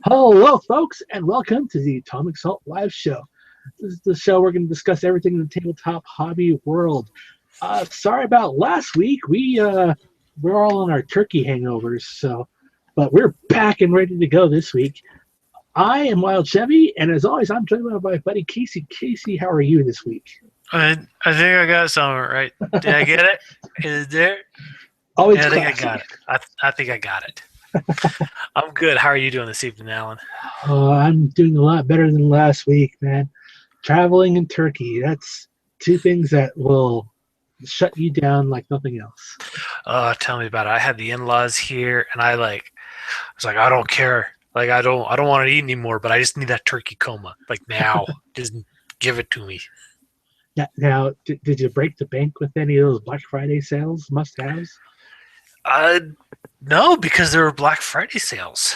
Hello, folks, and welcome to the Atomic Salt Live Show. This is the show we're going to discuss everything in the tabletop hobby world. Sorry about last week. We're all on our turkey hangovers, but we're back and ready to go this week. I am Wild Chevy, and as always, I'm joined by my buddy Casey. Casey, how are you this week? I think I got something right. Did I get it? Is it there? Always Yeah, I think I classy. got it. I think I got it. I'm good. How are you doing this evening, Alan? I'm doing a lot better than last week, man. Traveling and turkey, that's two things that will shut you down like nothing else. Tell me about it. I had the in-laws here, and I was like, I don't care. Like, I don't want to eat anymore, but I just need that turkey coma. Like now, just give it to me. Now, did you break the bank with any of those Black Friday sales must-haves? Uh, no, because there were Black Friday sales.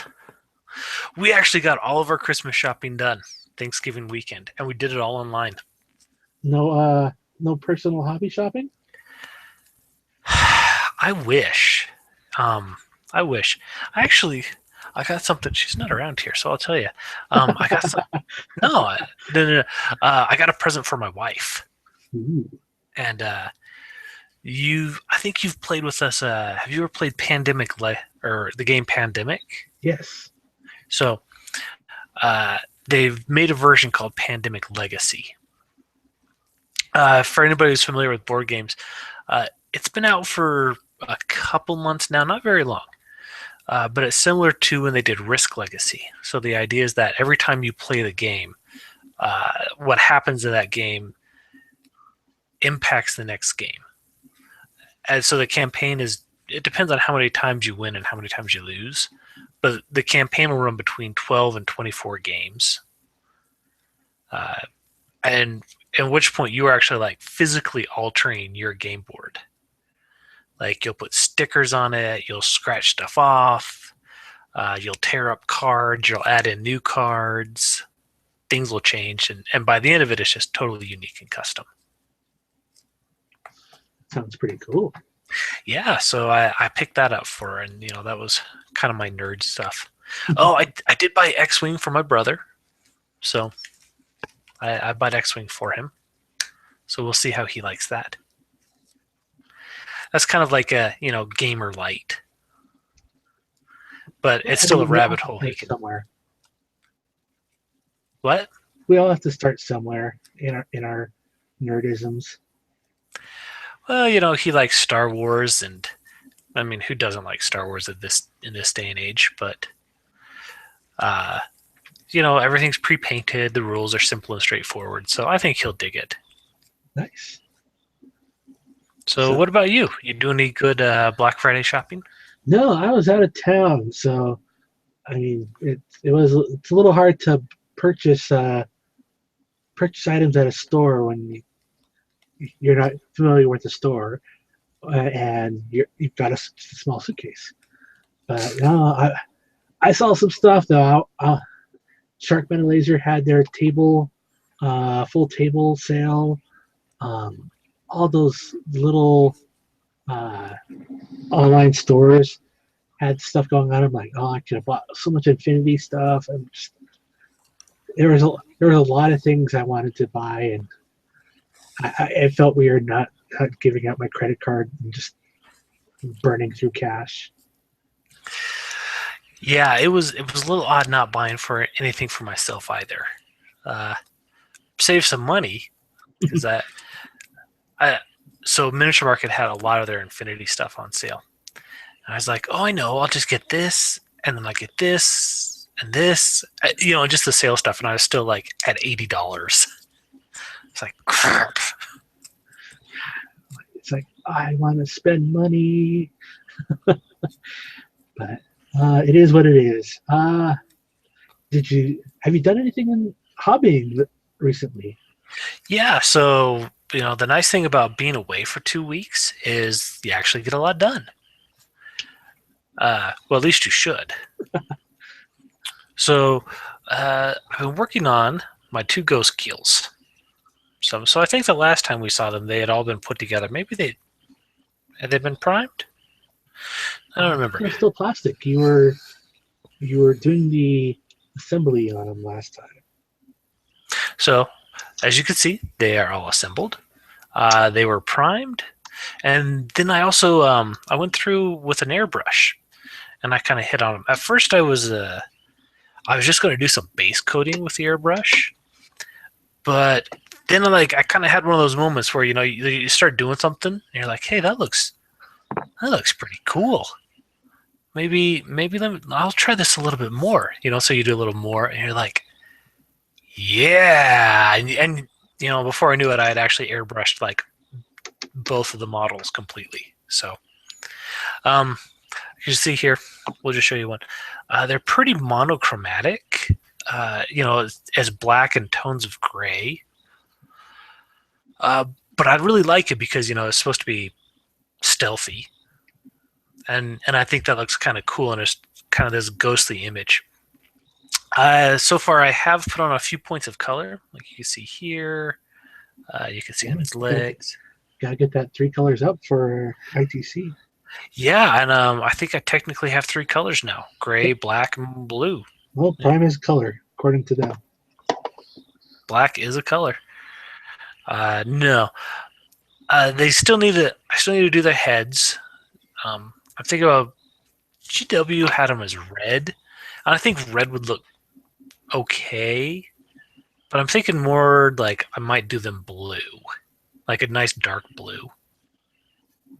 We actually got all of our Christmas shopping done Thanksgiving weekend, and we did it all online. No personal hobby shopping? I wish. I wish. I actually, I got something. She's not around here, so I'll tell you. I got some. No, no, no, no. I got a present for my wife, Ooh, and I think you've played with us. Have you ever played or the game Pandemic? yes. So, they've made a version called Pandemic Legacy. For anybody who's familiar with board games, it's been out for a couple months now, not very long. But it's similar to when they did Risk Legacy. So the idea is that every time you play the game, what happens in that game impacts the next game. And so the campaign it depends on how many times you win and how many times you lose. But the campaign will run between 12 and 24 games. And at which point you are actually like physically altering your game board. Like you'll put stickers on it, you'll scratch stuff off, you'll tear up cards, you'll add in new cards, things will change, and by the end of it, it's just totally unique and custom. Sounds pretty cool. Yeah, so I picked that up for her, and that was kind of my nerd stuff. Oh, I did buy X-Wing for my brother, so I bought X-Wing for him. So we'll see how he likes that. That's kind of like a gamer light, but it's still a We all rabbit have to hole he start can. somewhere. What? We all have to start somewhere in our nerdisms. Well, he likes Star Wars, and I mean, who doesn't like Star Wars in this day and age? But everything's pre-painted. The rules are simple and straightforward, so I think he'll dig it. Nice. So, what about you? You do any good Black Friday shopping? No, I was out of town, so I mean, it's a little hard to purchase items at a store when you're not familiar with the store and you've got a small suitcase. But no, I saw some stuff though. Sharkman and Laser had their full table sale. All those little uh, online stores had stuff going on. I'm like, oh, I could have bought so much Infinity stuff. And just, there was a lot of things I wanted to buy, and it felt weird not giving out my credit card and just burning through cash. Yeah, it was a little odd not buying for anything for myself either. Save some money because so Miniature Market had a lot of their Infinity stuff on sale. And I was like, oh, I know, I'll just get this, and then I get this and this, just the sale stuff, and I was still like at $80. It's like crap. It's like I want to spend money, but it is what it is. Have you done anything in hobbying recently? Yeah, so the nice thing about being away for 2 weeks is you actually get a lot done. Well, at least you should. So I've been working on my 2 ghost keels. So I think the last time we saw them, they had all been put together. Maybe had they been primed? I don't remember. They're still plastic. You were doing the assembly on them last time. So, as you can see, they are all assembled. They were primed, and then I also I went through with an airbrush, and I kind of hit on them. At first, I was just going to do some base coating with the airbrush, but then like I kind of had one of those moments where you start doing something, and you're like, hey, that looks pretty cool. Maybe I'll try this a little bit more. So you do a little more, and you're like, yeah, and before I knew it, I had actually airbrushed like both of the models completely. So, you see here, we'll just show you one. They're pretty monochromatic, as black and tones of gray. But I really like it because it's supposed to be stealthy, and I think that looks kind of cool, and it's kind of this ghostly image. So far, I have put on a few points of color, like you can see here. You can see on his legs. Gotta get that 3 colors up for ITC. Yeah, and I think I technically have 3 colors now: gray, black, and blue. Well, prime is color, according to them. Black is a color. No, they still need to. I still need to do their heads. I'm thinking about GW had them as red, and I think red would look okay. But I'm thinking more like I might do them blue, like a nice dark blue.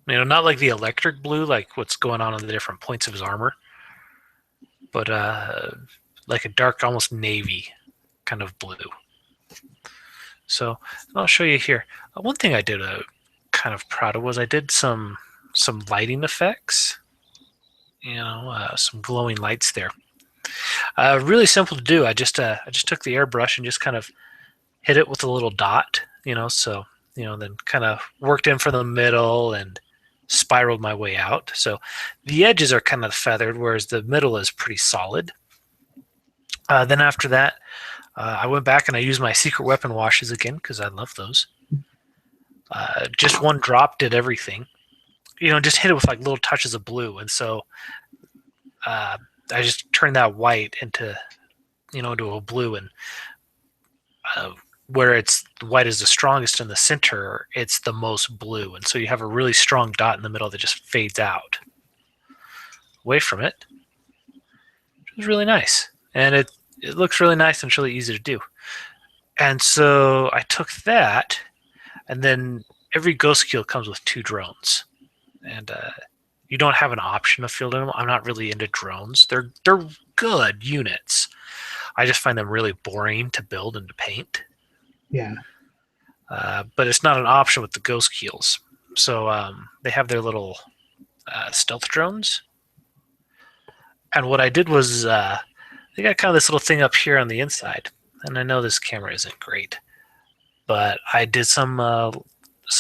Not like the electric blue, like what's going on the different points of his armor, but like a dark, almost navy kind of blue. So I'll show you here. One thing I did kind of proud of was I did some lighting effects. Some glowing lights there. Really simple to do. I just took the airbrush and just kind of hit it with a little dot. So then kind of worked in from the middle and spiraled my way out. So the edges are kind of feathered, whereas the middle is pretty solid. Then after that, I went back and I used my secret weapon washes again because I love those. Just one drop did everything. Just hit it with like little touches of blue, and so I just turned that white into a blue, and where it's white is the strongest in the center, it's the most blue, and so you have a really strong dot in the middle that just fades out away from it. It was really nice, and it looks really nice and it's really easy to do. And so I took that, and then every ghost kill comes with 2 drones, and you don't have an option of fielding them. I'm not really into drones. They're good units. I just find them really boring to build and to paint. Yeah. But it's not an option with the ghost kills. So they have their little stealth drones. And what I did was they got kind of this little thing up here on the inside. And I know this camera isn't great, but I did some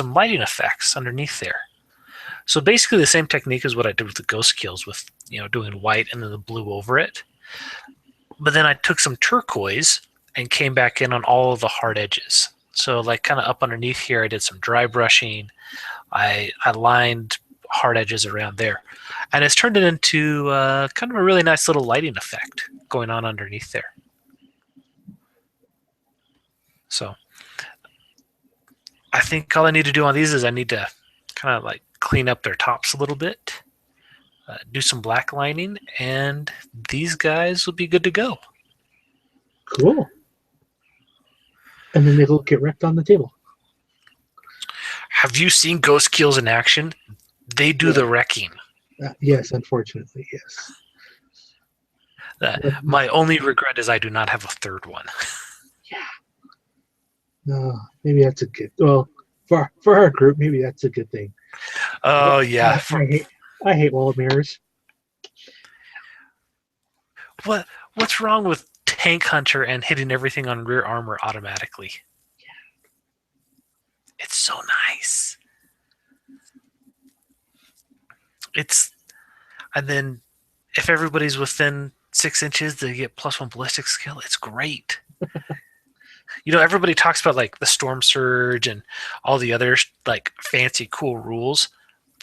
lighting effects underneath there. So basically the same technique as what I did with the ghost kills, with doing white and then the blue over it. But then I took some turquoise and came back in on all of the hard edges. So like kind of up underneath here, I did some dry brushing. I lined hard edges around there, and it's turned it into kind of a really nice little lighting effect going on underneath there. So I think all I need to do on these is I need to kind of like clean up their tops a little bit, do some black lining, and these guys will be good to go. Cool. And then they'll get wrecked on the table. Have you seen ghost kills in action? They do the wrecking. Yes, unfortunately, yes. My only regret is I do not have a third one. Yeah. No, maybe that's a good. Well, for our group, maybe that's a good thing. Oh yeah. I hate wall mirrors. What's wrong with Tank Hunter and hitting everything on rear armor automatically? Yeah. It's so nice. And then if everybody's within 6 inches, they get +1 ballistic skill. It's great. Everybody talks about like the Storm Surge and all the other like fancy cool rules,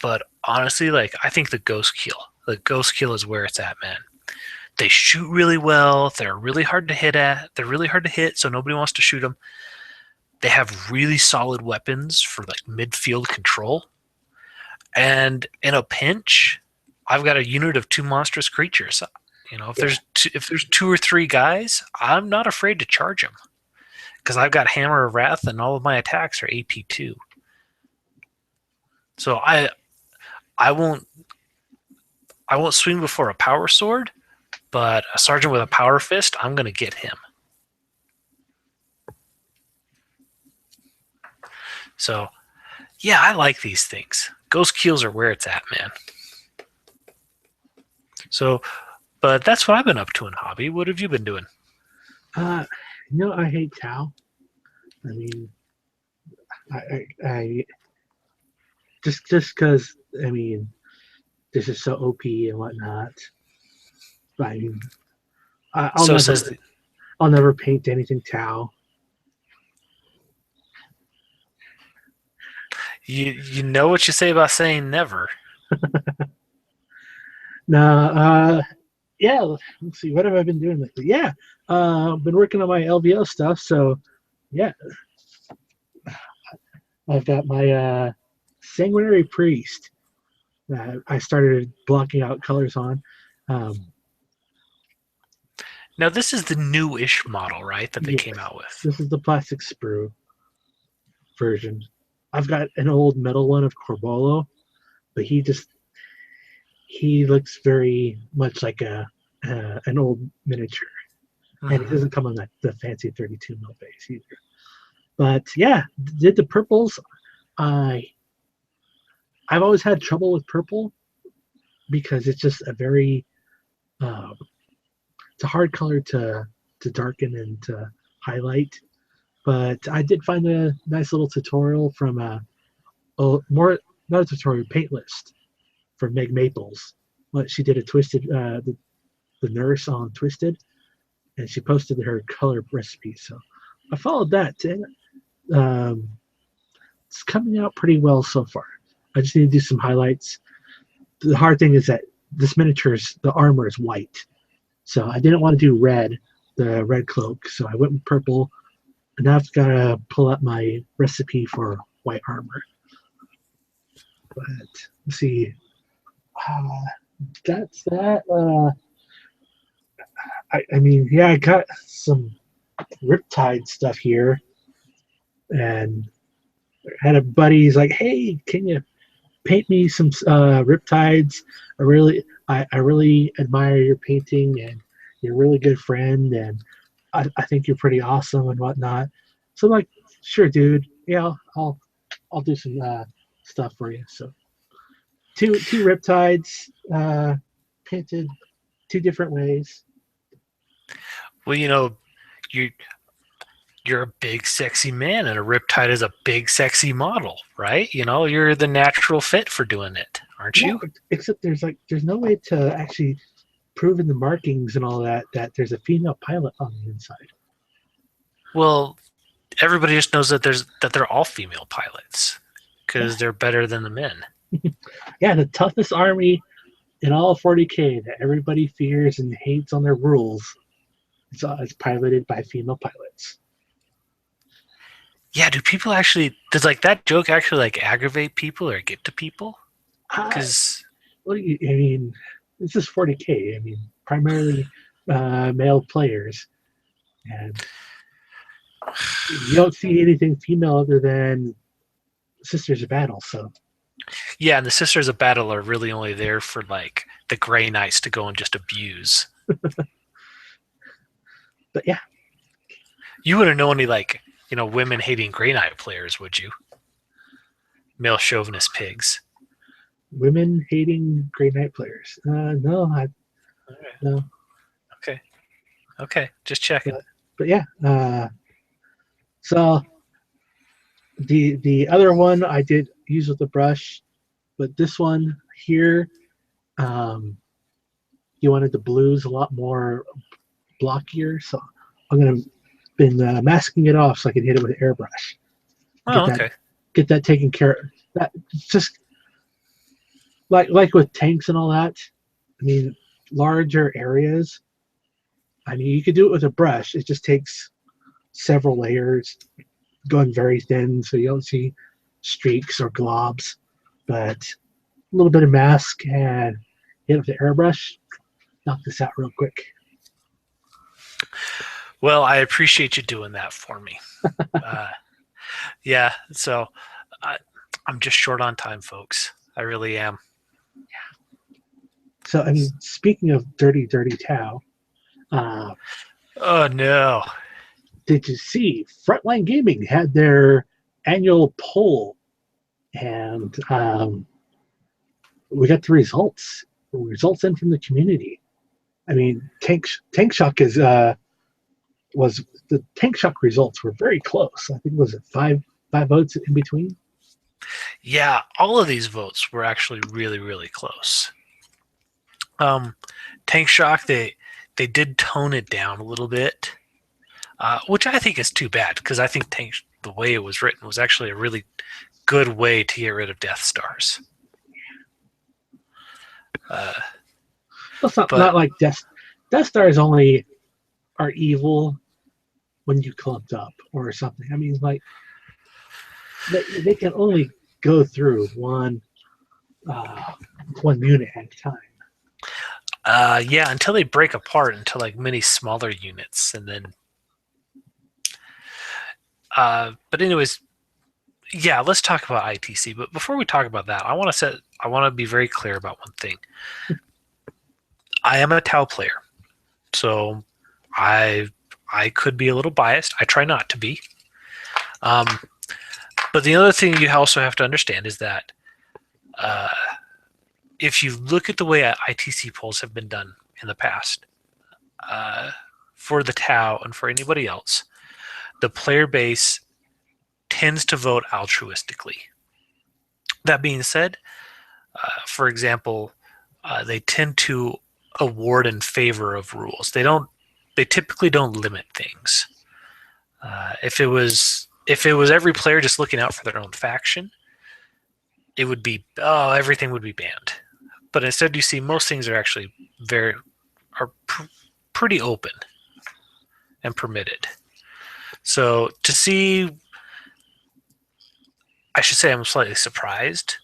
but honestly, like I think the Ghost Kill is where it's at, man. They shoot really well. They're really hard to hit at. They're really hard to hit, so nobody wants to shoot them. They have really solid weapons for like midfield control. And in a pinch, I've got a unit of 2 monstrous creatures. You know, if there's 2 or 3 guys, I'm not afraid to charge them because I've got Hammer of Wrath and all of my attacks are AP2. So I won't swing before a power sword, but a sergeant with a power fist, I'm going to get him. So, yeah, I like these things. Ghost Keels are where it's at, man. So, but that's what I've been up to in hobby. What have you been doing? You know, I hate Tau. I mean, I just because I mean, this is so OP and whatnot. But I mean, I'll never paint anything Tau. You know what you say about saying never. No, yeah. Let's see. What have I been doing lately? Yeah, I've been working on my LVO stuff. So, yeah, I've got my Sanguinary Priest that I started blocking out colors on. Now, this is the new-ish model, right, that they came out with? This is the plastic sprue version. I've got an old metal one of Corbolo, but he looks very much like an old miniature. And it doesn't come on the fancy 32 mil base either. But yeah, did the purples. I've always had trouble with purple because it's just a very it's a hard color to darken and to highlight. But I did find a nice little tutorial from not a tutorial, paint list from Meg Maples. What she did a twisted the nurse on Twisted, and she posted her color recipe. So I followed that. And, it's coming out pretty well so far. I just need to do some highlights. The hard thing is that this the armor is white. So I didn't want to do the red cloak. So I went with purple. And now I've got to pull up my recipe for white armor. But let's see. That's that. I mean, yeah, I got some Riptide stuff here. And I had a buddy, he's like, hey, can you paint me some Riptides? I really admire your painting, and you're a really good friend, and I think you're pretty awesome and whatnot. So I'm like, sure, dude. Yeah, I'll do some stuff for you. So two Riptides painted 2 different ways. Well, you know, you're a big, sexy man, and a Riptide is a big, sexy model, right? You know, you're the natural fit for doing it, aren't you? Except there's no way to actually prove in the markings and all that there's a female pilot on the inside. Well, everybody just knows that they're all female pilots because they're better than the men. Yeah, the toughest army in all of 40K that everybody fears and hates on their rules is piloted by female pilots. Yeah, does like that joke actually like aggravate people or get to people? Because I mean, this is 40K. I mean, primarily male players, and you don't see anything female other than Sisters of Battle. So yeah, and the Sisters of Battle are really only there for like the Grey Knights to go and just abuse. But yeah, you wouldn't know any like, you know, women hating Grey Knight players, would you? Male chauvinist pigs. Women hating Grey Knight players. No. Okay, just checking. But yeah, so the other one I did use with the brush, but this one here, you wanted the blues a lot more blockier, so I'm gonna been masking it off so I can hit it with an airbrush. Get that taken care of. That just like with tanks and all that. I mean, larger areas I mean, you could do it with a brush. It just takes several layers, going very thin, so you don't see streaks or globs. But a little bit of mask and hit it with the airbrush, knock this out real quick. Well, I appreciate you doing that for me. Yeah, so I'm just short on time, folks. I really am. So, I mean, speaking of dirty, dirty Tau, Oh no. did you see Frontline Gaming had their annual poll, and we got the results in from the community. I mean, Tank Shock was the Tank Shock results were very close. I think was it five votes in between. Yeah, all of these votes were actually really, really close. Tank Shock, they did tone it down a little bit, which I think is too bad because I think the way it was written was actually a really good way to get rid of Death Stars. It's not like Death Stars only are evil when you clumped up or something. I mean, like they can only go through one unit at a time. Yeah, until they break apart into like many smaller units, and then. But anyways, yeah, let's talk about ITC. But before we talk about that, I want to be very clear about one thing. I am a Tau player, so I could be a little biased. I try not to be. But the other thing you also have to understand is that if you look at the way ITC polls have been done in the past, for the Tau and for anybody else, the player base tends to vote altruistically. That being said, for example, they tend to award in favor of rules. They typically don't limit things. If it was every player just looking out for their own faction, it would be everything would be banned. But instead, you see most things are actually pretty open and permitted. So to see, I should say, I'm slightly surprised.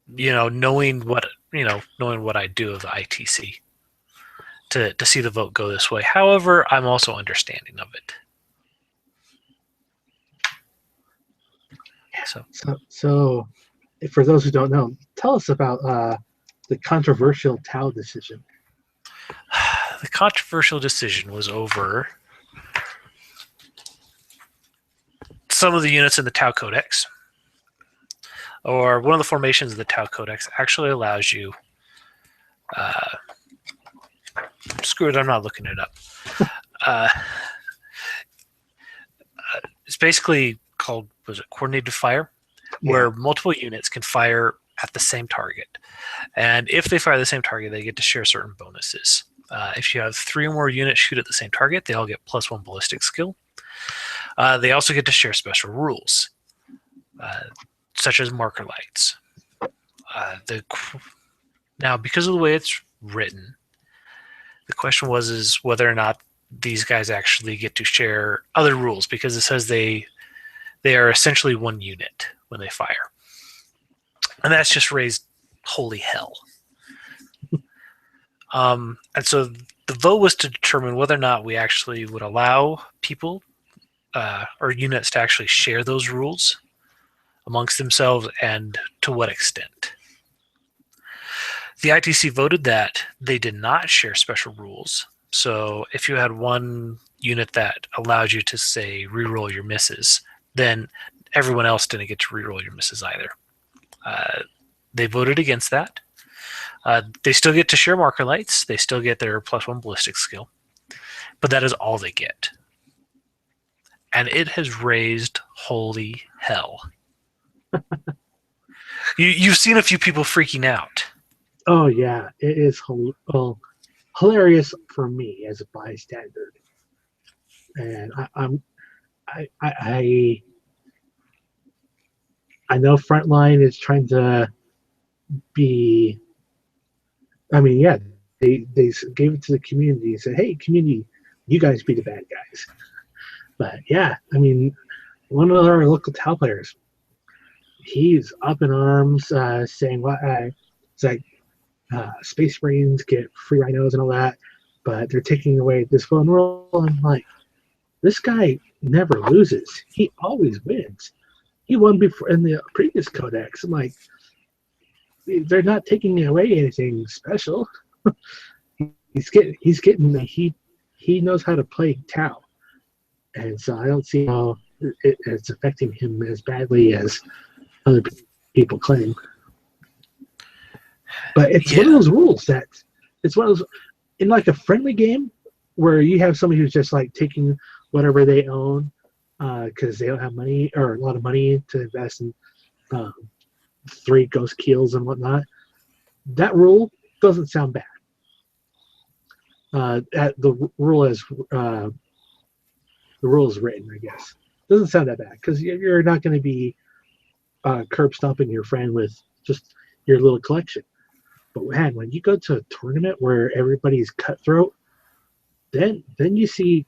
Knowing what I do of the ITC, to see the vote go this way. However, I'm also understanding of it. So, for those who don't know, tell us about the controversial Tau decision. The controversial decision was over some of the units in the Tau Codex, or one of the formations of the Tau Codex actually allows you. Screw it, I'm not looking it up. It's basically called, coordinated fire, where multiple units can fire at the same target. And if they fire the same target, they get to share certain bonuses. If you have 3 or more units shoot at the same target, they all get +1 ballistic skill. They also get to share special rules, such as marker lights. Now, because of the way it's written, the question is whether or not these guys actually get to share other rules, because it says they are essentially one unit when they fire. And that's just raised holy hell. And so the vote was to determine whether or not we actually would allow people or units to actually share those rules amongst themselves, and to what extent. The ITC voted that they did not share special rules. So if you had one unit that allowed you to, say, reroll your misses, then everyone else didn't get to reroll your misses either. They voted against that. They still get to share marker lights. They still get their +1 ballistic skill. But that is all they get. And it has raised holy hell. You've seen a few people freaking out. Oh yeah, it is hilarious for me as a bystander, and I know Frontline is trying to be. I mean, yeah, they gave it to the community and said, "Hey, community, you guys be the bad guys." But yeah, I mean, one of our local Tau players, he's up in arms, saying, "What? It's like Space Marines get free rhinos and all that, but they're taking away this phone rule." I'm like, this guy never loses. He always wins. He won before in the previous codex. I'm like, they're not taking away anything special. He knows how to play Tau, and so I don't see how it's affecting him as badly as other people claim. But it's one of those rules that it's one of those in like a friendly game where you have somebody who's just like taking whatever they own because they don't have money or a lot of money to invest in 3 ghost keels and whatnot. That rule doesn't sound bad. The rule is written, I guess. Doesn't sound that bad because you're not going to be curb stomping your friend with just your little collection. But man, when you go to a tournament where everybody's cutthroat, then you see,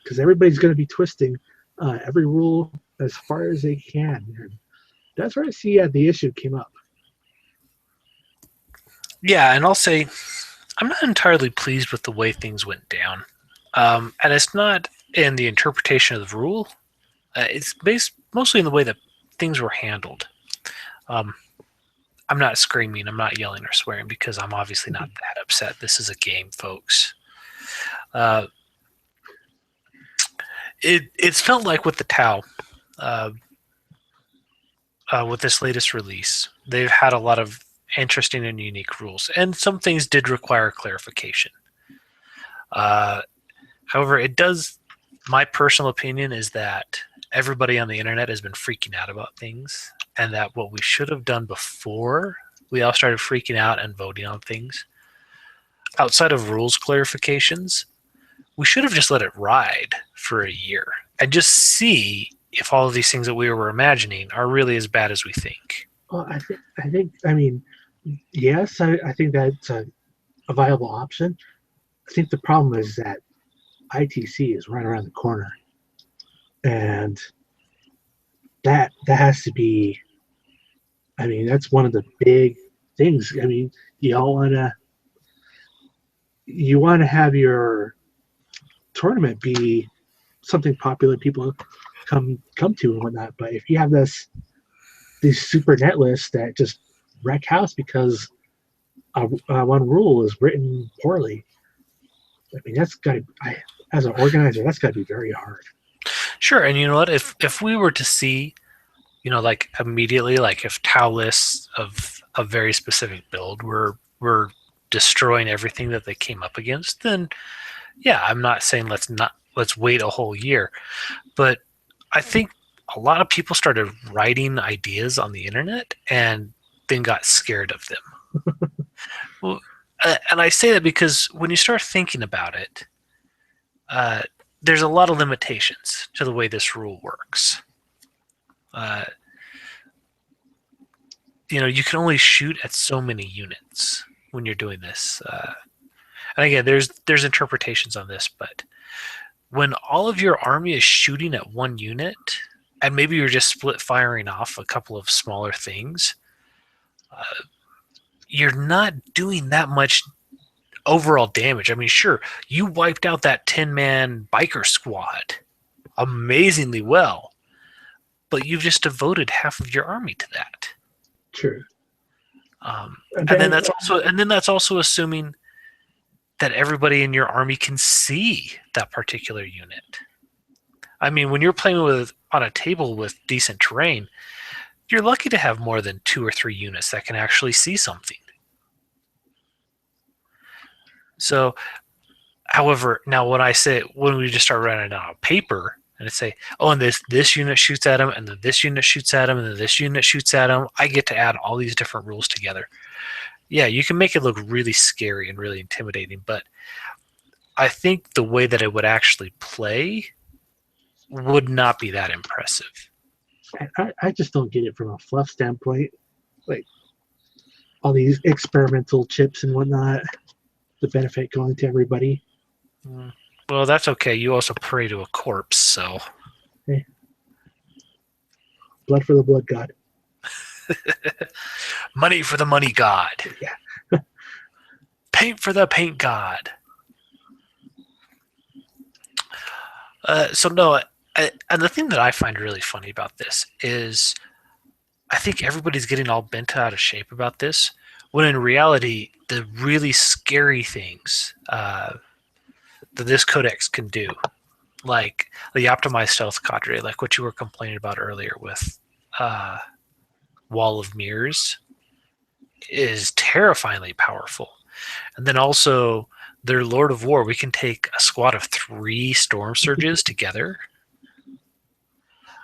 because everybody's going to be twisting every rule as far as they can. And that's where I see the issue came up. Yeah, and I'll say I'm not entirely pleased with the way things went down. And it's not in the interpretation of the rule. It's based mostly in the way that things were handled. I'm not screaming, I'm not yelling or swearing because I'm obviously not that upset. This is a game, folks. It's felt like with the Tau, with this latest release, they've had a lot of interesting and unique rules, and some things did require clarification. However, it does. My personal opinion is that everybody on the internet has been freaking out about things, and that what we should have done before we all started freaking out and voting on things, outside of rules clarifications, we should have just let it ride for a year and just see if all of these things that we were imagining are really as bad as we think. Well, I mean, yes, I think that's a viable option. I think the problem is that ITC is right around the corner, and that has to be. I mean, that's one of the big things. I mean, you want to have your tournament be something popular people come to and whatnot. But if you have these super net lists that just wreck house because one rule is written poorly, I mean, that's got to, as an organizer, that's got to be very hard. Sure, and you know what? If we were to see, like immediately, like if Tau lists of a very specific build were destroying everything that they came up against, then yeah, I'm not saying let's wait a whole year, but I think a lot of people started writing ideas on the internet and then got scared of them. Well, and I say that because when you start thinking about it, there's a lot of limitations to the way this rule works. You can only shoot at so many units when you're doing this. And again, there's interpretations on this, but when all of your army is shooting at one unit, and maybe you're just split firing off a couple of smaller things, you're not doing that much overall damage. I mean, sure, you wiped out that 10-man biker squad amazingly well, but you've just devoted half of your army to that. True. And then that's also assuming that everybody in your army can see that particular unit. I mean, when you're playing on a table with decent terrain, you're lucky to have more than 2 or 3 units that can actually see something. So, however, now when we just start running out of paper and say, oh, and this unit shoots at him, and then this unit shoots at him, and then this unit shoots at him, I get to add all these different rules together. Yeah, you can make it look really scary and really intimidating, but I think the way that it would actually play would not be that impressive. I just don't get it from a fluff standpoint. Like all these experimental chips and whatnot. the benefit going to everybody. Well, that's okay. You also pray to a corpse, so. Hey. Blood for the blood god. Money for the money god. Yeah. Paint for the paint god. So no, and the thing that I find really funny about this is I think everybody's getting all bent out of shape about this, when in reality, the really scary things that this codex can do, like the optimized stealth cadre, like what you were complaining about earlier with Wall of Mirrors, is terrifyingly powerful. And then also their Lord of War, we can take a squad of 3 Storm Surges together.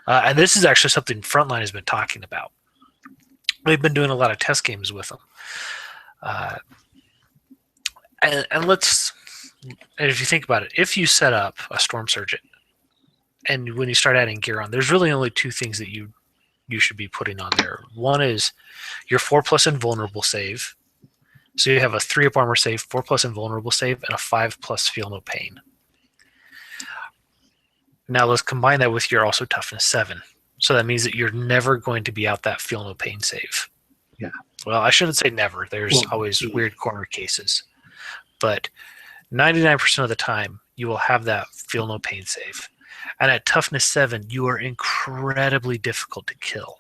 And this is actually something Frontline has been talking about. We've been doing a lot of test games with them. And if you think about it, if you set up a Storm Surge and when you start adding gear on, there's really only 2 things that you should be putting on there. One is your 4+ invulnerable save. So you have a 3 up armor save, 4+ invulnerable save, and a 5+ feel no pain. Now let's combine that with your also toughness 7. So that means that you're never going to be out that feel no pain save. Yeah. Well, I shouldn't say never. There's always weird corner cases. But 99% of the time, you will have that feel no pain save. And at toughness 7, you are incredibly difficult to kill.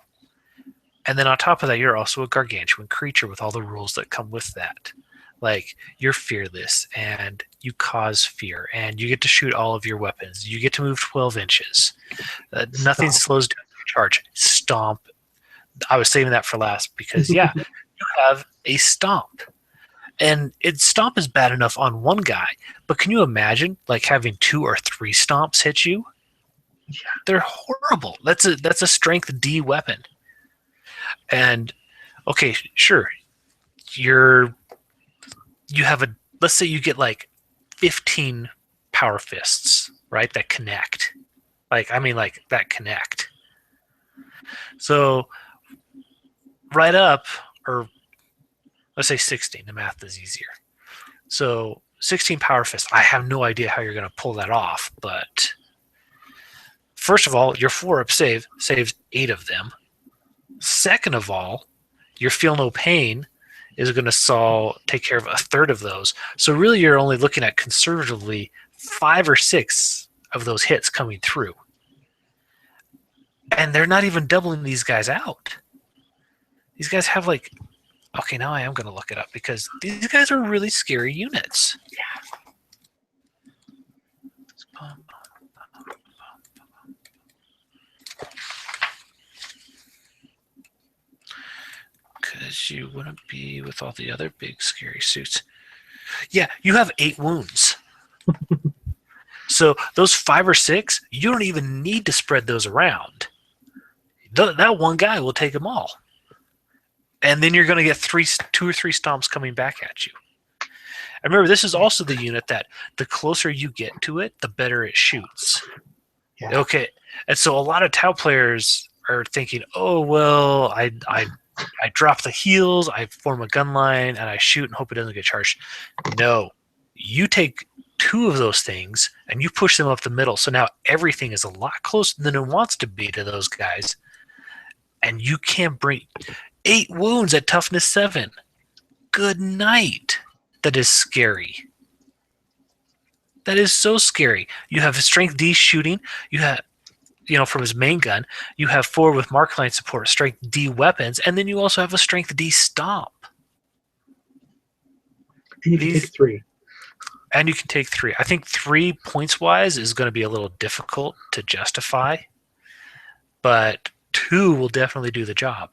And then on top of that, you're also a gargantuan creature with all the rules that come with that. Like, you're fearless, and you cause fear, and you get to shoot all of your weapons. You get to move 12 inches. Nothing slows down your charge. Stomp. I was saving that for last because, yeah, you have a stomp. And stomp is bad enough on one guy, but can you imagine like having 2 or 3 stomps hit you? Yeah. They're horrible. That's a strength D weapon. And okay, sure, you have let's say you get like 15 power fists, right? That connect. Like that connect. So right up, or let's say 16. The math is easier. So 16 power fists. I have no idea how you're going to pull that off, but first of all, your 4-up save saves 8 of them. Second of all, your feel no pain is going to take care of a third of those. So really, you're only looking at conservatively 5 or 6 of those hits coming through, and they're not even doubling these guys out. These guys have like, okay, now I am going to look it up because these guys are really scary units. Yeah. Because you wouldn't be with all the other big scary suits. Yeah, you have 8 wounds. So those 5 or 6, you don't even need to spread those around. That one guy will take them all. And then you're going to get 2 or 3 stomps coming back at you. And remember, this is also the unit that the closer you get to it, the better it shoots. Yeah. Okay, and so a lot of Tau players are thinking, oh, well, I drop the heals, I form a gun line, and I shoot and hope it doesn't get charged. No. You take 2 of those things, and you push them up the middle. So now everything is a lot closer than it wants to be to those guys. And you can't bring 8 wounds at toughness 7. Good night. That is scary. That is so scary. You have strength D shooting. You have, from his main gun, you have 4 with Markline support, strength D weapons, and then you also have a strength D stomp. And you can take 3. And you can take 3. I think 3 points-wise is going to be a little difficult to justify, but 2 will definitely do the job.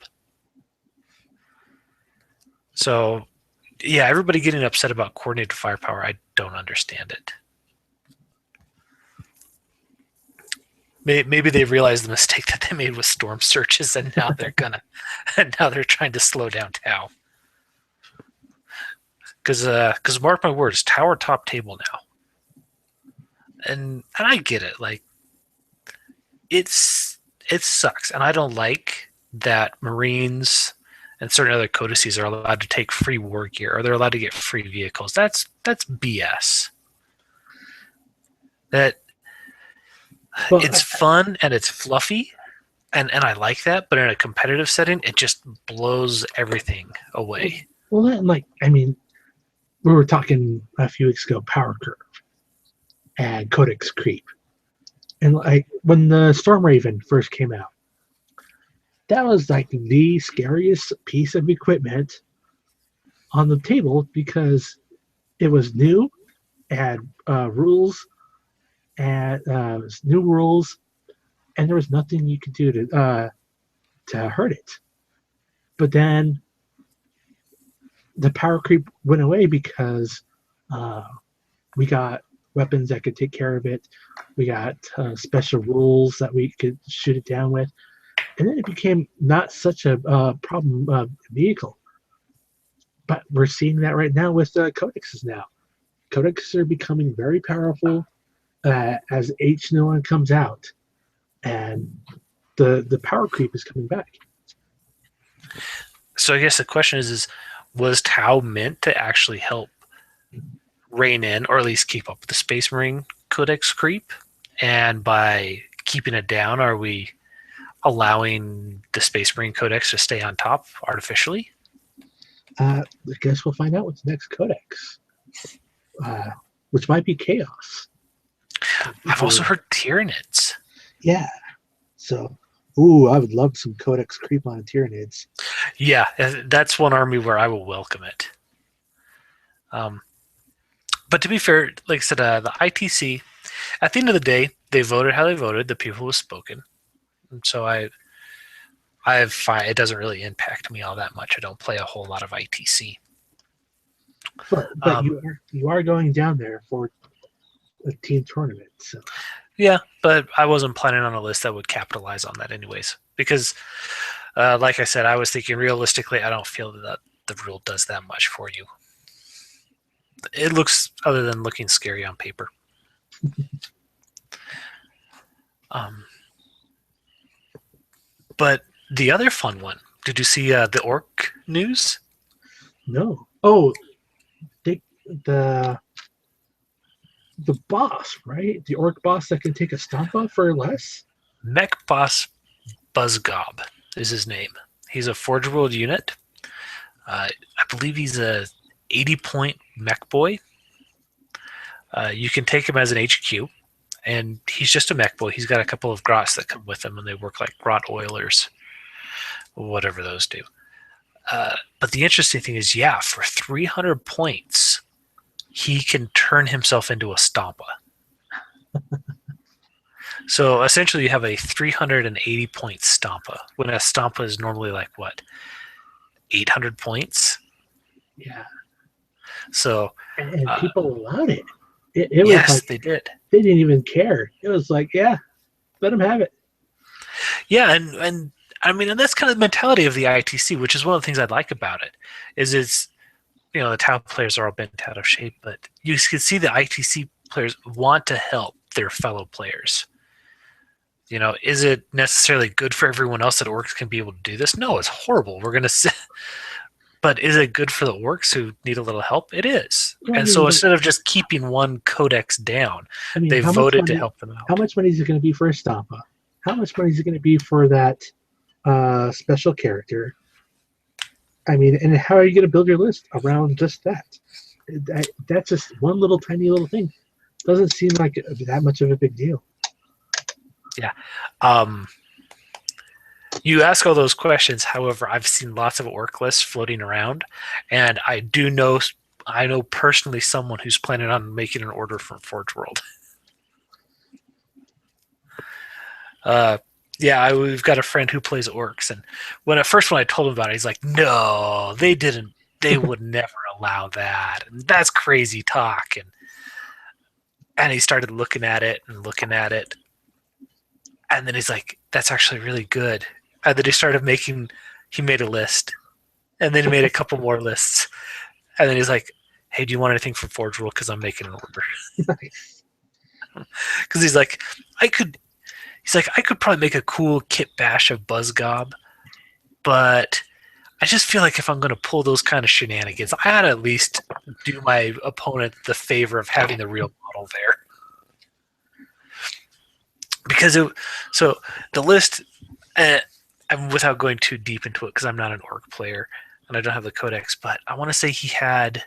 So, yeah, everybody getting upset about coordinated firepower, I don't understand it. Maybe they realized the mistake that they made with Storm Surges, and now they're trying to slow down Tau. Because mark my words, Tau are top table now, and I get it. Like, it sucks, and I don't like that Marines and certain other codices are allowed to take free war gear, or they're allowed to get free vehicles. That's BS. That Well, it's fun and it's fluffy, and I like that, but in a competitive setting, it just blows everything away. well, that, like, I mean, we were talking a few weeks ago, power curve and codex creep, and like when the Storm Raven first came out, that was like the scariest piece of equipment on the table because it was new, it had rules, and new rules, and there was nothing you could do to hurt it. But then the power creep went away because uh, we got weapons that could take care of it. We got special rules that we could shoot it down with, and then it became not such a problem vehicle. But we're seeing that right now with codexes now. Codexes are becoming very powerful as H1 comes out, and the power creep is coming back. So I guess the question is was Tau meant to actually help rein in, or at least keep up with the Space Marine codex creep? And by keeping it down, are we allowing the Space Marine codex to stay on top artificially? I guess we'll find out what's next codex, which might be chaos. I've also heard Tyranids. Yeah. So, I would love some codex creep on Tyranids. Yeah, that's one army where I will welcome it. But to be fair, like I said, the ITC, at the end of the day, they voted how they voted. The people have spoken, and so it doesn't really impact me all that much. I don't play a whole lot of ITC. But you are going down there for a team tournament, so. Yeah, but I wasn't planning on a list that would capitalize on that anyways. Because, like I said, I was thinking realistically, I don't feel that the rule does that much for you. It looks, other than looking scary on paper. But the other fun one, did you see the orc news? No. Oh, the boss, right? The orc boss that can take a stompa for less? Mech Boss Buzzgob is his name. He's a Forgeworld unit. I believe he's a 80-point mech boy. You can take him as an HQ, and he's just a mech boy. He's got a couple of grots that come with him, and they work like grot oilers, whatever those do. But the interesting thing is, yeah, for 300 points, he can turn himself into a Stompa. So essentially, you have a 380-point Stompa, when a Stompa is normally like, what, 800 points? Yeah. So, and people allowed it. It yes, was like, they did. They didn't even care. It was like, yeah, let them have it. Yeah, and I mean, and that's kind of the mentality of the ITC, which is one of the things I like about it. It's the Tau players are all bent out of shape, but you can see the ITC players want to help their fellow players. Is it necessarily good for everyone else that orcs can be able to do this? No, it's horrible. We're going to but is it good for the orcs who need a little help? It is. Well, so instead of just keeping one codex down, they voted to help them out. How much money is it going to be for a Stompa? How much money is it going to be for that special character? I mean, and how are you going to build your list around just that? That's just one little tiny little thing. Doesn't seem like that much of a big deal. Yeah. You ask all those questions. However, I've seen lots of orc lists floating around, and I know personally someone who's planning on making an order from Forgeworld. We've got a friend who plays orcs, and when I told him about it, he's like, "No, they didn't. They would never allow that. And that's crazy talk." And he started looking at it, and then he's like, "That's actually really good." And then he made a list, and then he made a couple more lists, and then he's like, "Hey, do you want anything from Forgeworld? Because I'm making an order." Nice. Because he's like, I could probably make a cool kit bash of Buzzgob, but I just feel like if I'm going to pull those kind of shenanigans, I ought to at least do my opponent the favor of having the real model there. Because so the list, and without going too deep into it, because I'm not an orc player and I don't have the codex, but I want to say he had.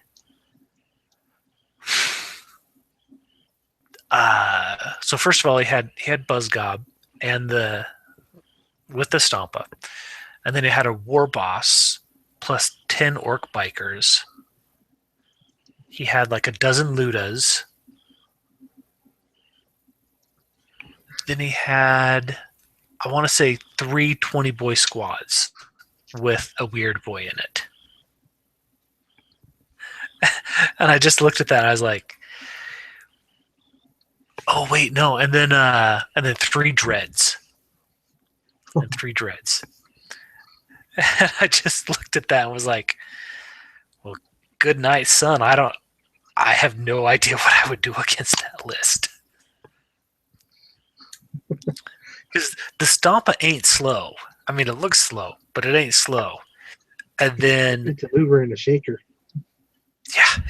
So first of all, he had Buzzgob and with the Stompa, and then he had a war boss plus 10 orc bikers. He had like a dozen Ludas. Then he had, I want to say, 3 20-boy squads with a weird boy in it. And I just looked at that and I was like, oh wait, no. And then 3 dreads. And 3 dreads. And I just looked at that and was like, well, good night, son. I have no idea what I would do against that list. Because the Stompa ain't slow. I mean, it looks slow, but it ain't slow. And then It's a mover and a shaker. Yeah,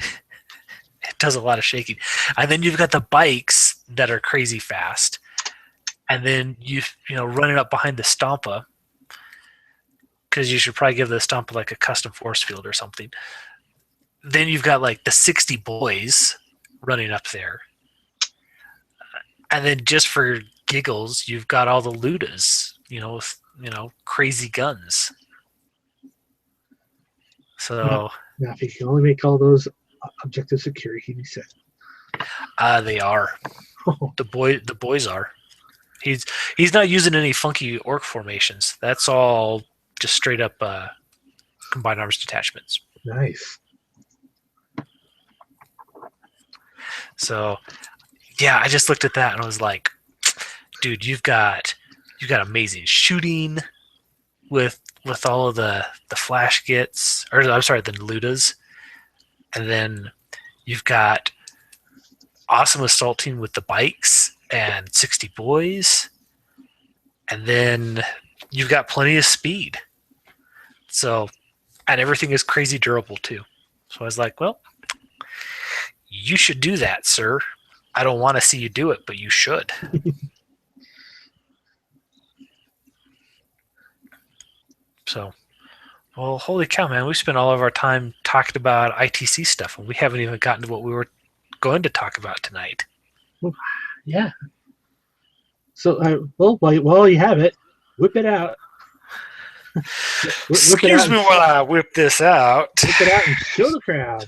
it does a lot of shaking. And then you've got the bikes that are crazy fast. And then you running up behind the Stompa, because you should probably give the Stompa like a custom force field or something. Then you've got like the 60 boys running up there. And then just for giggles, you've got all the Ludas, with, crazy guns. So now, if you can only make all those objective security, he said. They are. The boys are. He's not using any funky orc formations. That's all just straight up combined arms detachments. Nice. So, yeah, I just looked at that and I was like, dude, you've got amazing shooting with all of the flash gets, or I'm sorry, the Ludas, and then you've got awesome assaulting with the bikes and 60 boys, and then you've got plenty of speed. So, and everything is crazy durable too. So I was like, well, you should do that, sir. I don't want to see you do it, but you should. So, well, holy cow, man. We spent all of our time talking about ITC stuff, and we haven't even gotten to what we were going to talk about tonight. Yeah. So, while you have it, whip it out. Excuse me while I whip this out. Whip it out and show the crowd.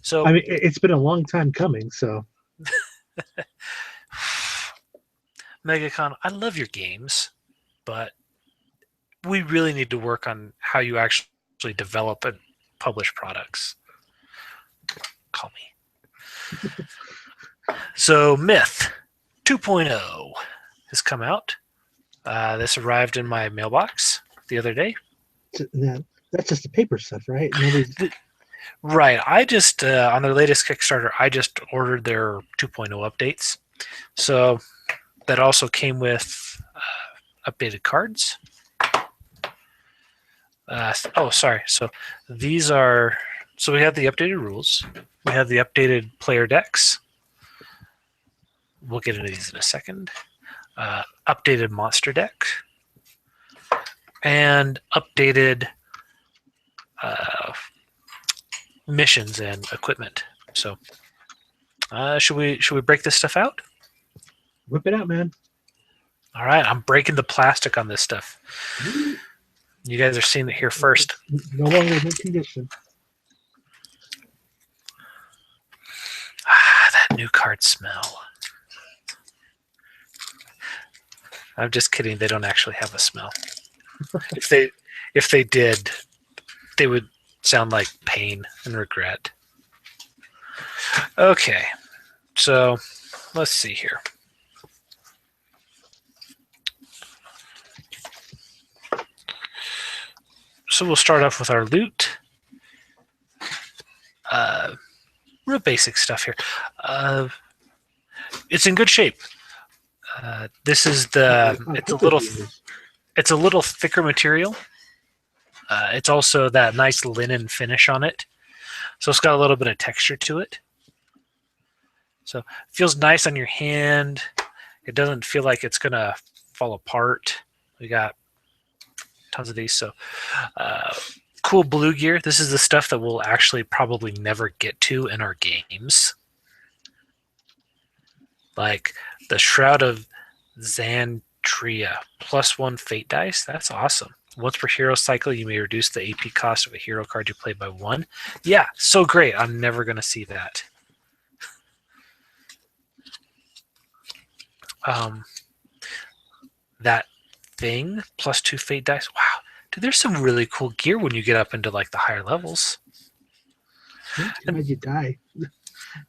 So, I mean, it's been a long time coming, so. MegaCon, I love your games, but we really need to work on how you actually develop and publish products. Call me. So, Myth 2.0 has come out. This arrived in my mailbox the other day. That's just the paper stuff, right? Right. I just, on their latest Kickstarter, I just ordered their 2.0 updates. So that also came with updated cards. Sorry. So these are, so we have the updated rules. We have the updated player decks. We'll get into these in a second. Updated monster deck. And updated missions and equipment. So, should we break this stuff out? Whip it out, man. All right, I'm breaking the plastic on this stuff. You guys are seeing it here first. No longer in condition. That new card smell. I'm just kidding. They don't actually have a smell. If they did, they would sound like pain and regret. Okay, so let's see here. So we'll start off with our loot. Real basic stuff here. It's in good shape. This is it's a little thicker material. It's also that nice linen finish on it, so it's got a little bit of texture to it. So it feels nice on your hand. It doesn't feel like it's gonna fall apart. We got tons of these. So cool blue gear. This is the stuff that we'll actually probably never get to in our games. Like the Shroud of Xantria, +1 fate dice. That's awesome. Once per hero cycle, you may reduce the AP cost of a hero card you play by 1. Yeah, so great. I'm never going to see that. That thing, +2 fate dice. Wow. Dude, there's some really cool gear when you get up into like the higher levels. Yeah, too bad you die.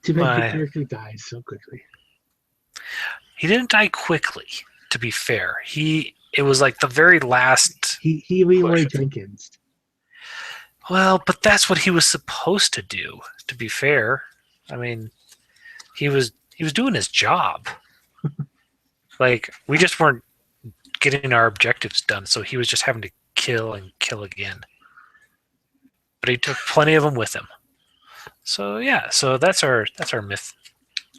Too bad your character dies so quickly. He didn't die quickly, to be fair. It was like the very last. He Leroy Jenkins. Well, but that's what he was supposed to do, to be fair. I mean, he was doing his job. Like, we just weren't getting our objectives done, so he was just having to kill and kill again. But he took plenty of them with him. So yeah, so that's our myth,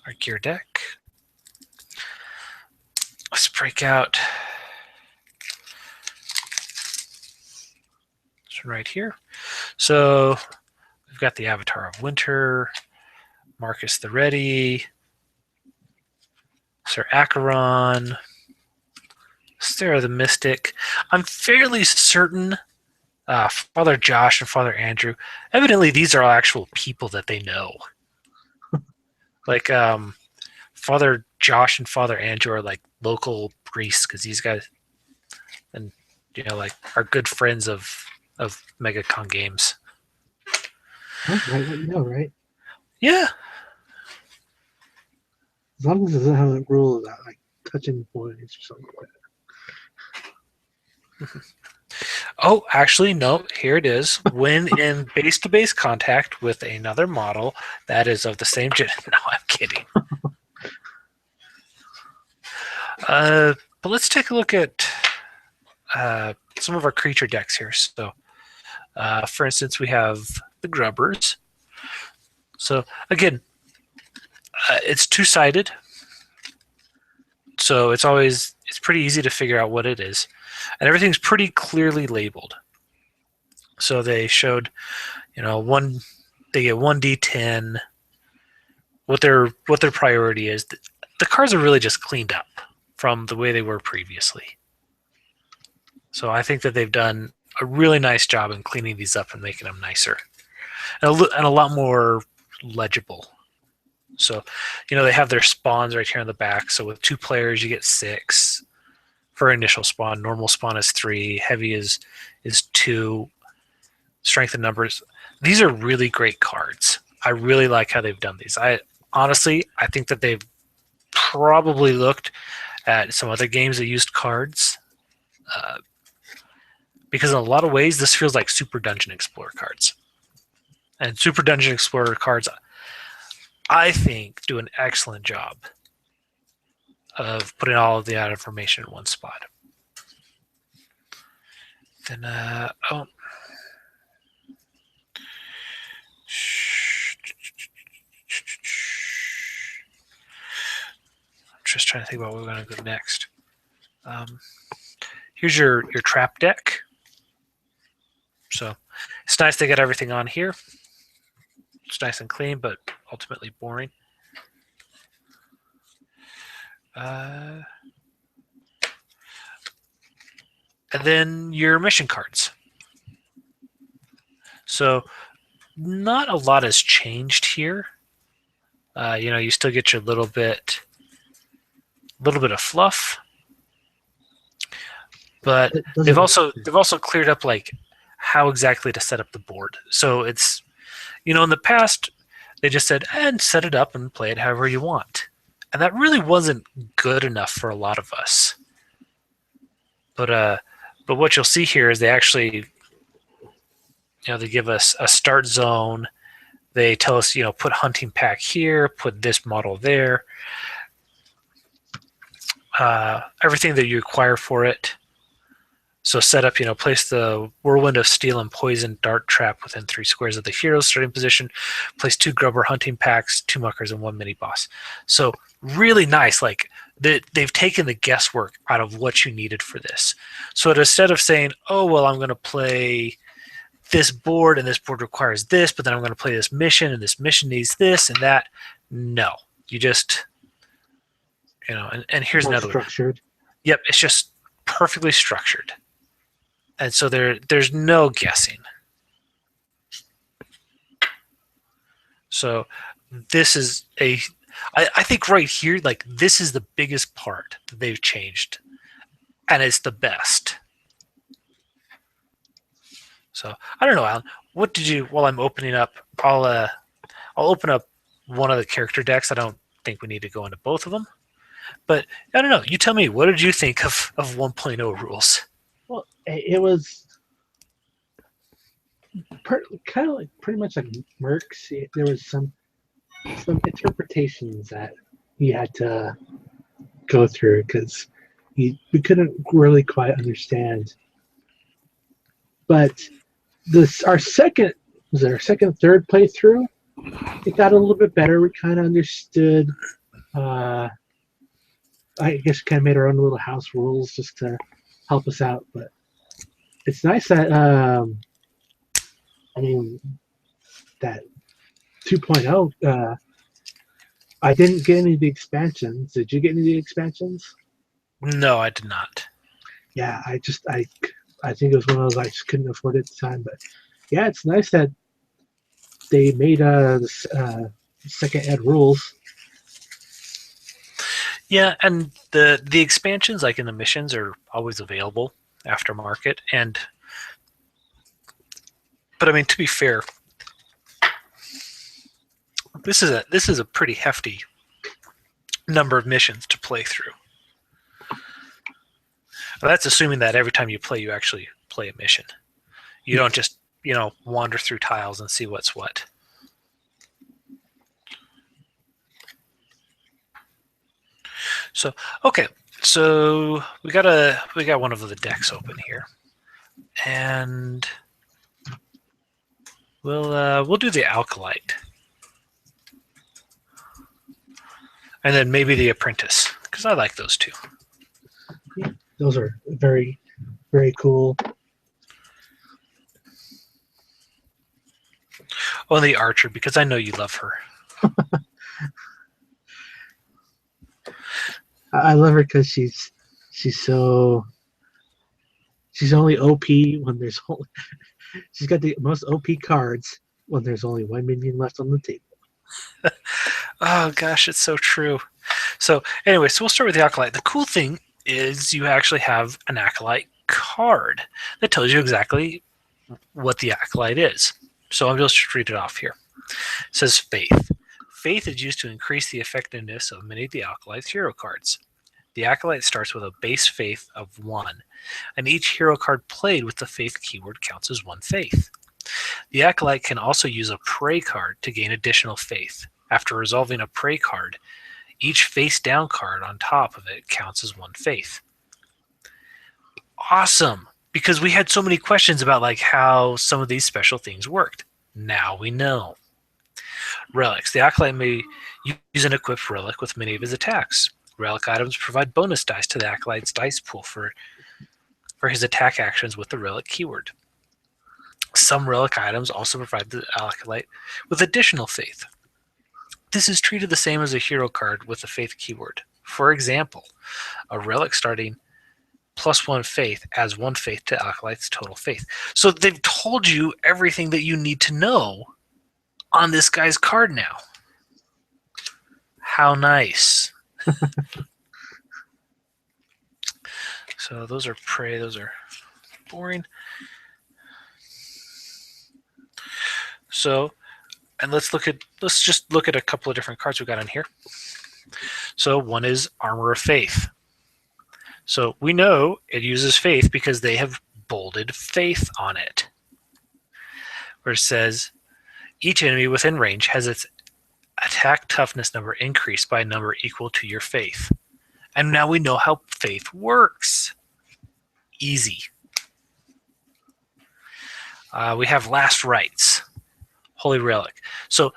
our gear deck. Let's break out this one right here. So we've got the Avatar of Winter, Marcus the Ready, Sir Acheron, Sarah the Mystic. I'm fairly certain Father Josh and Father Andrew, evidently these are all actual people that they know. Like Father Josh and Father Andrew are like local priests because these guys, and like are good friends of MegaCon Games. That's right, what you know, right? Yeah. As long as it doesn't have a rule about like touching points or something like that. Oh, actually, no. Here it is. When in base-to-base contact with another model that is of the same gender. No, I'm kidding. But let's take a look at some of our creature decks here. So, for instance, we have the Grubbers. So, again, it's two-sided. So it's pretty easy to figure out what it is. And everything's pretty clearly labeled. So they showed, they get 1d10, what their priority is. The cards are really just cleaned up from the way they were previously. So I think that they've done a really nice job in cleaning these up and making them nicer. And a lot more legible. So, they have their spawns right here on the back. So with 2 players, you get 6 for initial spawn. Normal spawn is 3. Heavy is 2. Strength in numbers. These are really great cards. I really like how they've done these. I think that they've probably looked at some other games that used cards. Because in a lot of ways, this feels like Super Dungeon Explorer cards. And Super Dungeon Explorer cards, I think, do an excellent job of putting all of the information in one spot. Then, I'm just trying to think about where we're going to go next. Here's your trap deck. So it's nice they got everything on here. It's nice and clean, but ultimately boring. And then your mission cards. So not a lot has changed here. You still get your little bit of fluff, but they've also cleared up like how exactly to set up the board. So it's in the past they just said and set it up and play it however you want, and that really wasn't good enough for a lot of us. But what you'll see here is they actually they give us a start zone. They tell us, put hunting pack here, put this model there. Everything that you require for it. So set up, place the Whirlwind of Steel and Poison dart trap within 3 squares of the hero's starting position. Place 2 Grubber hunting packs, 2 muckers, and 1 mini boss. So really nice. Like they've taken the guesswork out of what you needed for this. So instead of saying, oh, well, I'm going to play this board and this board requires this, but then I'm going to play this mission and this mission needs this and that. No, you just, and here's More another structured. one. Yep, it's just perfectly structured. And so there's no guessing. So this is I think right here, like this is the biggest part that they've changed. And it's the best. So I don't know, Alan. What did you? While I'm opening up, I'll open up one of the character decks. I don't think we need to go into both of them, but I don't know. You tell me. What did you think of 1.0 rules? Well, it was kind of like pretty much like Mercs. There was some interpretations that you had to go through because we couldn't really quite understand. But our second third playthrough, it got a little bit better. We kind of understood. I guess we kind of made our own little house rules just to help us out. But it's nice that that 2.0. I didn't get any of the expansions. Did you get any of the expansions? No, I did not. Yeah, I think it was one of those I just couldn't afford it at the time. But yeah, it's nice that they made second ed rules. Yeah, and the expansions, like in the missions, are always available aftermarket. But I mean, to be fair, this is a pretty hefty number of missions to play through. Well, that's assuming that every time you play, you actually play a mission. You don't just wander through tiles and see what's what. So okay, so we got one of the decks open here, and we'll do the Alkalite, and then maybe the Apprentice because I like those two. Yeah, those are very, very cool. Oh, the Archer because I know you love her. I love her because she's only OP when there's only she's got the most OP cards when there's only one minion left on the table. Oh gosh, it's so true. So anyway, so we'll start with the Acolyte. The cool thing is you actually have an Acolyte card that tells you exactly what the Acolyte is. So I'll just read it off here. It says Faith. Faith is used to increase the effectiveness of many of the Acolyte's hero cards. The Acolyte starts with a base Faith of 1, and each hero card played with the Faith keyword counts as 1 Faith. The Acolyte can also use a Prey card to gain additional Faith. After resolving a Prey card, each face-down card on top of it counts as 1 Faith. Awesome! Because we had so many questions about like how some of these special things worked. Now we know. Relics. The Acolyte may use an equipped relic with many of his attacks. Relic items provide bonus dice to the Acolyte's dice pool for his attack actions with the relic keyword. Some relic items also provide the Acolyte with additional Faith. This is treated the same as a hero card with the Faith keyword. For example, a relic starting +1 Faith adds 1 Faith to Acolyte's total Faith. So they've told you everything that you need to know on this guy's card now. How nice. So those are Prey, those are boring. So, and let's just look at a couple of different cards we got in here. So one is Armor of Faith. So we know it uses Faith because they have bolded Faith on it. Where it says, each enemy within range has its attack toughness number increased by a number equal to your Faith. And now we know how Faith works. Easy. We have Last Rites, Holy Relic. So,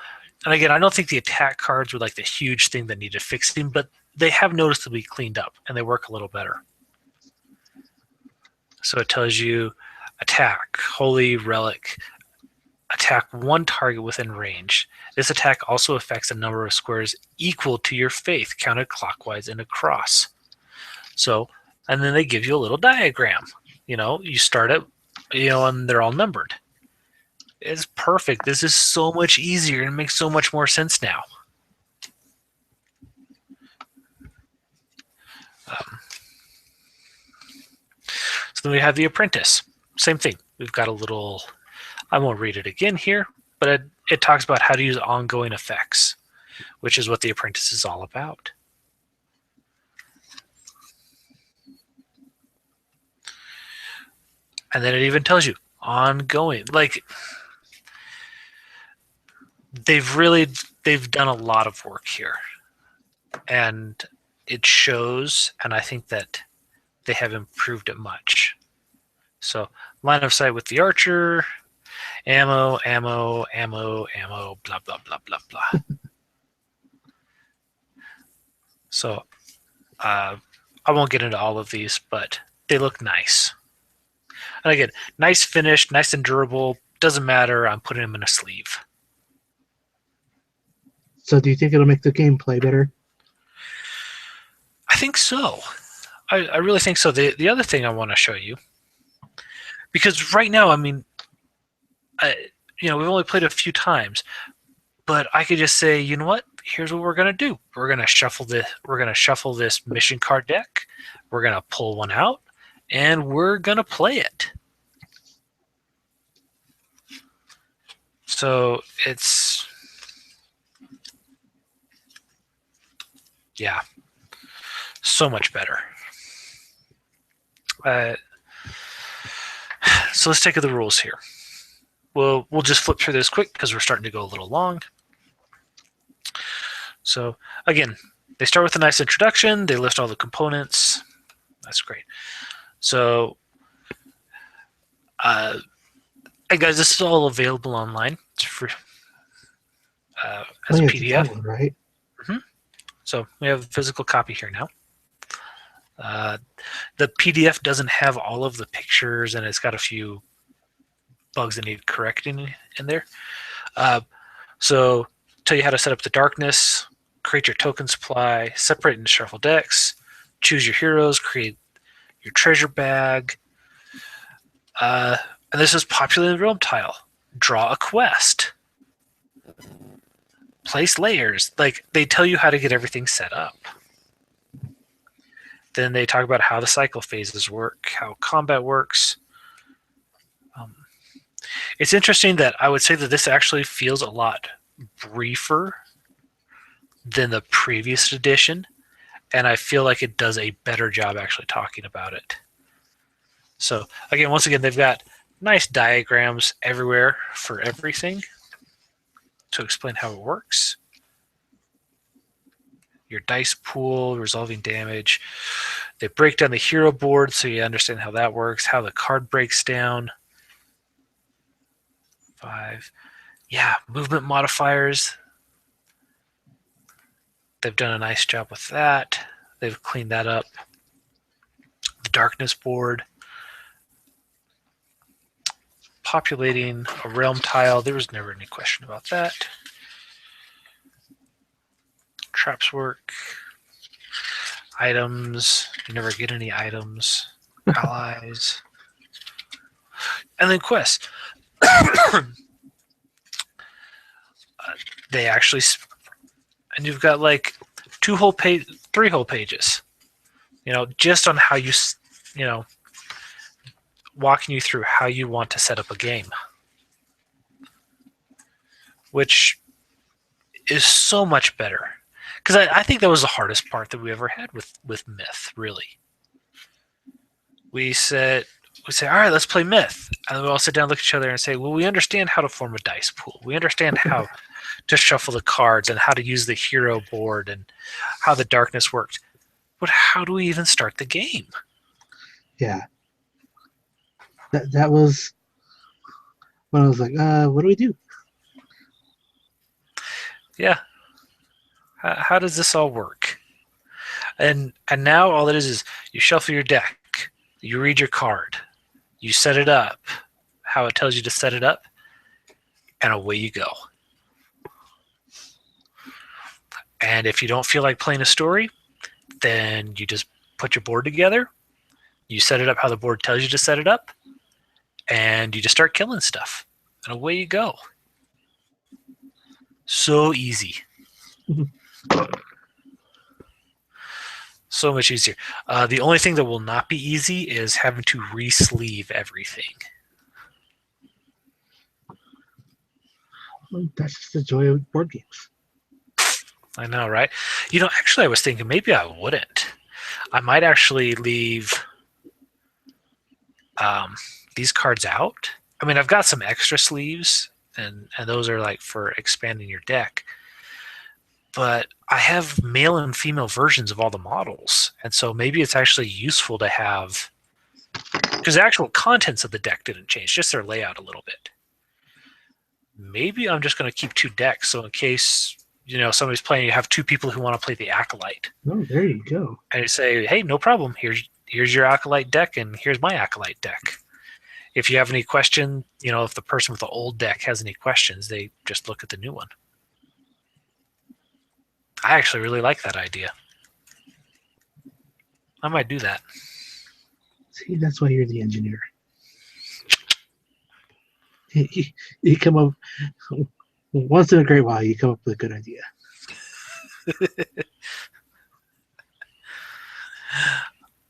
and again, I don't think the attack cards were like the huge thing that needed fixing, but they have noticeably cleaned up and they work a little better. So it tells you attack, Holy Relic, attack one target within range. This attack also affects a number of squares equal to your faith, counted clockwise and across. So, and then they give you a little diagram. You start it, and they're all numbered. It's perfect. This is so much easier and it makes so much more sense now. So then we have the Apprentice. Same thing. We've got a little, I won't read it again here, but it talks about how to use ongoing effects, which is what the Apprentice is all about. And then it even tells you ongoing. Like, they've done a lot of work here. And it shows, and I think that they have improved it much. So, line of sight with the archer, ammo, ammo, ammo, ammo, blah, blah, blah, blah, blah. So, I won't get into all of these, but they look nice. And again, nice finish, nice and durable. Doesn't matter. I'm putting them in a sleeve. So do you think it'll make the gameplay better? I think so. I really think so. The other thing I want to show you, because right now, I mean, we've only played a few times, but I could just say, you know what? Here's what we're gonna do. We're gonna shuffle this mission card deck. We're gonna pull one out, and we're gonna play it. So it's, yeah, so much better. So let's take the rules here. We'll just flip through this quick because we're starting to go a little long. So again, they start with a nice introduction. They list all the components. That's great. So, and guys, this is all available online. It's free as a PDF. Download, right? Mm-hmm. So we have a physical copy here now. The PDF doesn't have all of the pictures, and it's got a few bugs that need correcting in there. So tell you how to set up the darkness, create your token supply, separate and shuffle decks, choose your heroes, create your treasure bag. And this is populate the realm tile. Draw a quest. Place layers. Like, they tell you how to get everything set up. Then they talk about how the cycle phases work, how combat works. It's interesting that I would say that this actually feels a lot briefer than the previous edition, and I feel like it does a better job actually talking about it. So again, once again, they've got nice diagrams everywhere for everything to explain how it works. Your dice pool, resolving damage. They break down the hero board so you understand how that works, how the card breaks down. 5. Yeah, movement modifiers. They've done a nice job with that. They've cleaned that up. The darkness board. Populating a realm tile. There was never any question about that. Traps work. Items. You never get any items. Allies. And then quests. They actually, and you've got like 3 whole pages, just on how you, walking you through how you want to set up a game, which is so much better. Because I think that was the hardest part that we ever had with Myth, really. We say, all right, let's play Myth. And then we all sit down, look at each other, and say, well, we understand how to form a dice pool. We understand how to shuffle the cards and how to use the hero board and how the darkness worked. But how do we even start the game? Yeah. That was when I was like, what do we do? Yeah. How does this all work? And now all it is you shuffle your deck, you read your card, you set it up, how it tells you to set it up, and away you go. And if you don't feel like playing a story, then you just put your board together, you set it up how the board tells you to set it up, and you just start killing stuff. And away you go. So easy. So much easier. The only thing that will not be easy is having to re-sleeve everything. Well, that's just the joy of board games. I know, right? Actually, I was thinking maybe I wouldn't. I might actually leave these cards out. I mean, I've got some extra sleeves, and those are like for expanding your deck. But I have male and female versions of all the models, and so maybe it's actually useful to have, because the actual contents of the deck didn't change, just their layout a little bit. Maybe I'm just going to keep 2 decks, so in case somebody's playing, you have 2 people who want to play the Acolyte. Oh, there you go. And you say, hey, no problem. Here's your Acolyte deck, and here's my Acolyte deck. If you have any question, if the person with the old deck has any questions, they just look at the new one. I actually really like that idea. I might do that. See, that's why you're the engineer. You come up once in a great while. You come up with a good idea.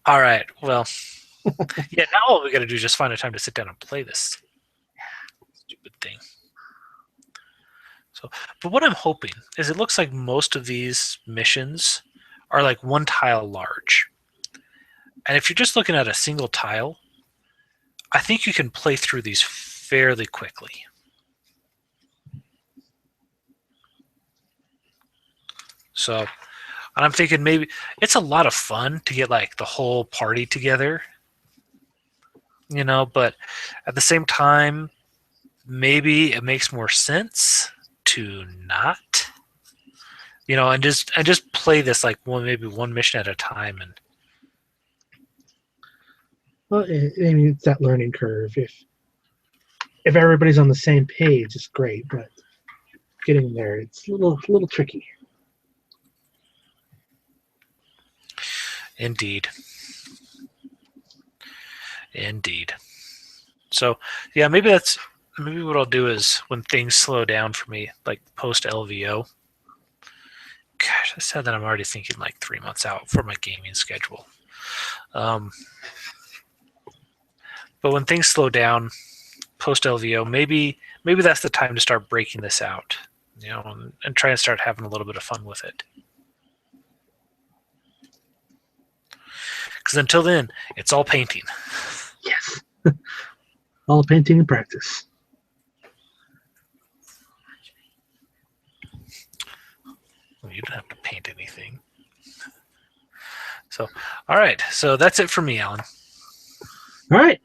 All right. Well, yeah. Now all we got to do is just find a time to sit down and play this stupid thing. So, but what I'm hoping is it looks like most of these missions are like 1 tile large. And if you're just looking at a single tile, I think you can play through these fairly quickly. So, and I'm thinking maybe it's a lot of fun to get like the whole party together, but at the same time, maybe it makes more sense to not, and just play this like maybe one mission at a time. And well, I mean, it's that learning curve. If everybody's on the same page, it's great, but getting there, it's a little tricky. Indeed. So yeah, maybe what I'll do is when things slow down for me, like post LVO. Gosh, I said that I'm already thinking like 3 months out for my gaming schedule. But when things slow down post LVO, maybe that's the time to start breaking this out, and try and start having a little bit of fun with it. Because until then, it's all painting. Yes. All painting and practice. Well, you don't have to paint anything. So, all right. So that's it for me, Alan. All right.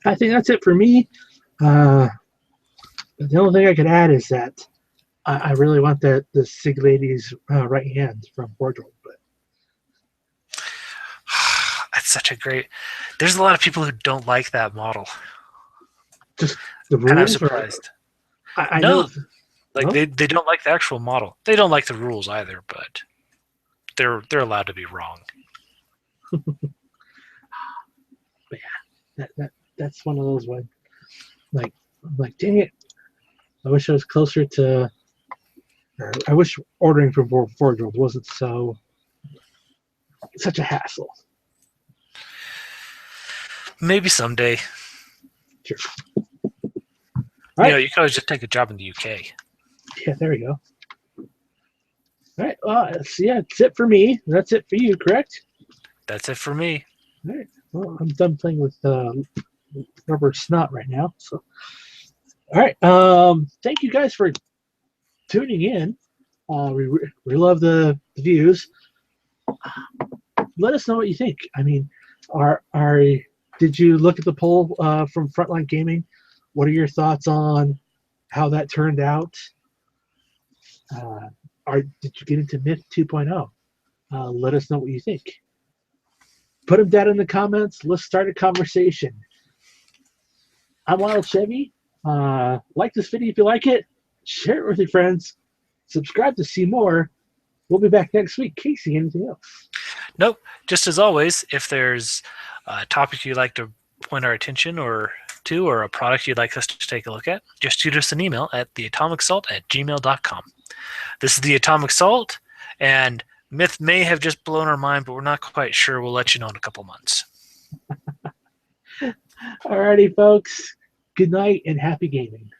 I think that's it for me. The only thing I could add is that I really want the Sig Lady's right hand from Forgeworld, but That's such a great. There's a lot of people who don't like that model. just the rules. And I'm surprised. I no, know. like No? they don't like the actual model. They don't like the rules either, but they're allowed to be wrong. But yeah, that's one of those ones. Like, I'm like, dang it! I wish I was closer to. Or I wish ordering from Forgeworld wasn't such a hassle. Maybe someday. Sure. Right. You can always just take a job in the UK. Yeah, there we go. All right. So yeah, that's it for me. That's it for you, correct? That's it for me. All right. Well, I'm done playing with rubber snot right now. So, all right. Thank you guys for tuning in. We love the views. Let us know what you think. I mean, did you look at the poll from Frontline Gaming What are your thoughts on how that turned out? Did you get into Myth 2.0? Let us know what you think. Put them down in the comments. Let's start a conversation. I'm Wild Chevy. Like this video if you like it. Share it with your friends. Subscribe to see more. We'll be back next week. Casey, anything else? Nope. Just as always, if there's a topic you'd like to point our attention or a product you'd like us to take a look at, just shoot us an email at theatomicsalt@gmail.com. This is The Atomic Salt, and Myth may have just blown our mind, but we're not quite sure. We'll let you know in a couple months. Alrighty, folks. Good night and happy gaming.